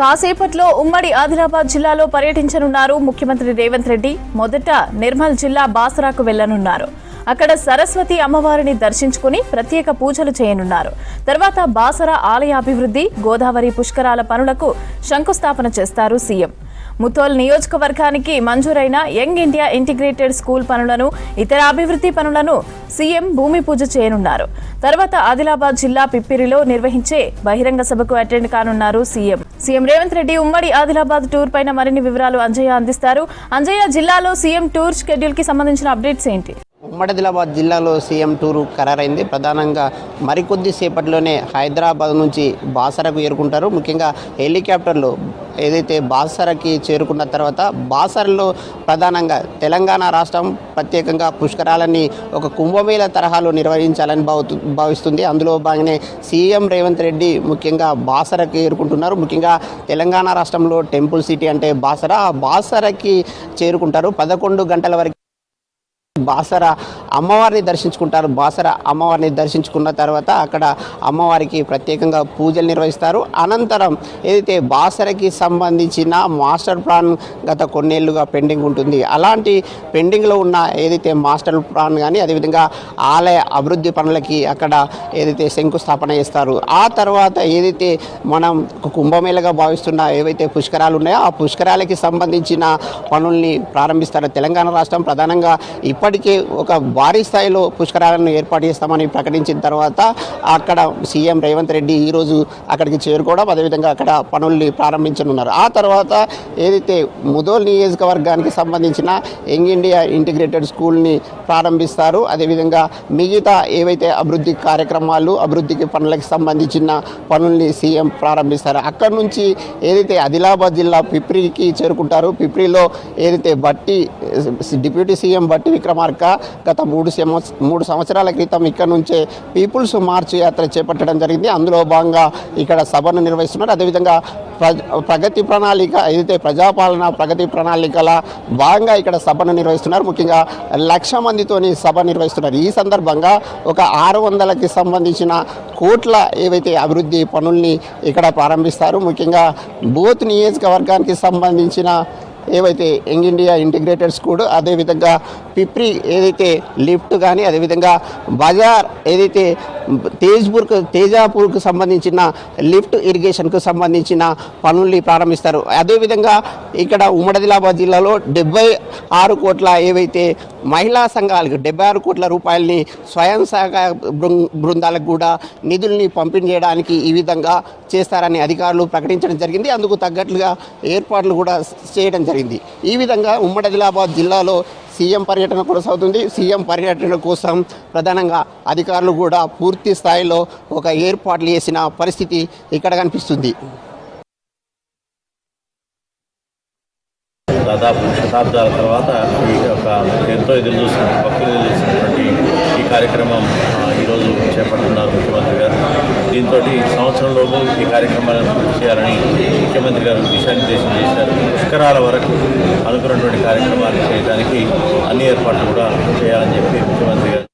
కాసేపట్లో ఉమ్మడి ఆదిలాబాద్ జిల్లాలో పర్యటించనున్నారు ముఖ్యమంత్రి రేవంత్ రెడ్డి. మొదట నిర్మల్ జిల్లా బాసరాకు వెళ్లనున్నారు. అక్కడ సరస్వతి అమ్మవారిని దర్శించుకుని ప్రత్యేక పూజలు చేయనున్నారు. తర్వాత బాసరా ఆలయ అభివృద్ధి, గోదావరి పుష్కరాల పనులకు శంకుస్థాపన చేస్తారు సీఎం. ముథోల్ నియోజకవర్గానికి మంజూరైన యంగ్ ఇండియా ఇంటిగ్రేటెడ్ స్కూల్ పనులను, ఇతర అభివృద్ధి పనులను సీఎం భూమి పూజ చేయనున్నారు. తర్వాత ఆదిలాబాద్ జిల్లా పిప్పిరిలో నిర్వహించే బహిరంగ సభకు అటెండ్ కానున్నారు సీఎం రేవంత్ రెడ్డి. ఉమ్మడి ఆదిలాబాద్ టూర్ పైన మరిన్ని వివరాలు అంజయ్య అందిస్తారు. అంజయ్య, జిల్లాలో సీఎం టూర్ షెడ్యూల్ కి సంబంధించిన అప్డేట్స్ ఏంటి? ఉమ్మడి ఆదిలాబాద్ జిల్లాలో సీఎం టూరు ఖరారైంది. ప్రధానంగా మరికొద్ది సేపట్లోనే హైదరాబాద్ నుంచి బాసరకు చేరుకుంటారు. ముఖ్యంగా హెలికాప్టర్లో ఏదైతే బాసరకి చేరుకున్న తర్వాత బాసరలో ప్రధానంగా తెలంగాణ రాష్ట్రం ప్రత్యేకంగా పుష్కరాలని ఒక కుంభమేళ తరహాలో నిర్వహించాలని భావిస్తుంది. అందులో భాగంగానే సీఎం రేవంత్ రెడ్డి ముఖ్యంగా బాసరకి చేరుకుంటున్నారు. ముఖ్యంగా తెలంగాణ రాష్ట్రంలో టెంపుల్ సిటీ అంటే బాసర. ఆ బాసరకి చేరుకుంటారు. 11 గంటల వరకు బాసర అమ్మవారిని దర్శించుకుంటారు. బాసర అమ్మవారిని దర్శించుకున్న తర్వాత అక్కడ అమ్మవారికి ప్రత్యేకంగా పూజలు నిర్వహిస్తారు. అనంతరం ఏదైతే బాసరకి సంబంధించిన మాస్టర్ ప్లాన్ గత కొన్నేళ్లుగా పెండింగ్ ఉంటుంది. అలాంటి పెండింగ్లో ఉన్న ఏదైతే మాస్టర్ ప్లాన్ కానీ అదేవిధంగా ఆలయ అభివృద్ధి పనులకి అక్కడ ఏదైతే శంకుస్థాపన చేస్తారు. ఆ తర్వాత ఏదైతే మనం కుంభమేళగా భావిస్తున్న ఏవైతే పుష్కరాలు ఉన్నాయో ఆ పుష్కరాలకి సంబంధించిన పనుల్ని ప్రారంభిస్తారు. తెలంగాణ రాష్ట్రం ప్రధానంగా ఇప్పటికే ఒక భారీ స్థాయిలో పుష్కరాలను ఏర్పాటు చేస్తామని ప్రకటించిన తర్వాత అక్కడ సీఎం రేవంత్ రెడ్డి ఈరోజు అక్కడికి చేరుకోవడం, అదేవిధంగా అక్కడ పనుల్ని ప్రారంభించనున్నారు. ఆ తర్వాత ఏదైతే ముథోల్ నియోజకవర్గానికి సంబంధించిన యంగ్ ఇండియా ఇంటిగ్రేటెడ్ స్కూల్ని ప్రారంభిస్తారు. అదేవిధంగా మిగతా ఏవైతే అభివృద్ధి కార్యక్రమాలు, అభివృద్ధికి పనులకు సంబంధించిన పనుల్ని సీఎం ప్రారంభిస్తారు. అక్కడి నుంచి ఏదైతే ఆదిలాబాద్ జిల్లా పిప్రికి చేరుకుంటారు. పిప్రిలో ఏదైతే డిప్యూటీ సీఎం బట్టి విక్రమార్క గత 3 సంవత్సరాల క్రితం ఇక్కడ నుంచే పీపుల్స్ మార్చ్ యాత్ర చేపట్టడం జరిగింది. అందులో భాగంగా ఇక్కడ సభను నిర్వహిస్తున్నారు. అదేవిధంగా ప్రగతి ప్రణాళిక ఏదైతే ప్రజాపాలన ప్రగతి ప్రణాళికల భాగంగా ఇక్కడ సభను నిర్వహిస్తున్నారు. ముఖ్యంగా 1,00,000 మందితోని సభ నిర్వహిస్తున్నారు. ఈ సందర్భంగా ఒక 600కి సంబంధించిన కోట్ల ఏవైతే అభివృద్ధి పనుల్ని ఇక్కడ ప్రారంభిస్తారు. ముఖ్యంగా బోత్ నియోజకవర్గానికి సంబంధించిన ఏవైతే యంగ్ ఇండియా ఇంటిగ్రేటెడ్ స్కూల్, అదేవిధంగా పిప్రి ఏదైతే లిఫ్ట్ కానీ, అదేవిధంగా బజార్ ఏదైతే తేజాపూర్కు సంబంధించిన లిఫ్ట్ ఇరిగేషన్కు సంబంధించిన పనుల్ని ప్రారంభిస్తారు. అదేవిధంగా ఇక్కడ ఉమ్మడి ఆదిలాబాద్ జిల్లాలో 76 కోట్ల ఏవైతే మహిళా సంఘాలకు 76 కోట్ల రూపాయలని స్వయం సహాయక బృందాలకు కూడా నిధుల్ని పంపిణీ చేయడానికి ఈ విధంగా చేస్తారని అధికారులు ప్రకటించడం జరిగింది. అందుకు తగ్గట్లుగా ఏర్పాట్లు కూడా చేయడం జరిగింది. ఈ విధంగా ఉమ్మడి ఆదిలాబాద్ జిల్లాలో సీఎం పర్యటన కొనసాగుతుంది. సీఎం పర్యటన కోసం ప్రధానంగా అధికారులు కూడా పూర్తి స్థాయిలో ఒక ఏర్పాట్లు చేసిన పరిస్థితి ఇక్కడ కనిపిస్తుంది. దాదాపు శతాబ్దాల తర్వాత ఈ యొక్క ఎంతో భక్తులు చూస్తున్నటువంటి ఈ కార్యక్రమం ఈరోజు చేపడుతున్నారు ముఖ్యమంత్రి గారు. దీంతో సంవత్సరంలోపు ఈ కార్యక్రమాలను పూర్తి చేయాలని ముఖ్యమంత్రి గారు దిశానిర్దేశం చేశారు. పుష్కరాల వరకు అనుకున్నటువంటి కార్యక్రమాలు చేయడానికి అన్ని ఏర్పాట్లు కూడా చేయాలని చెప్పి ముఖ్యమంత్రి గారు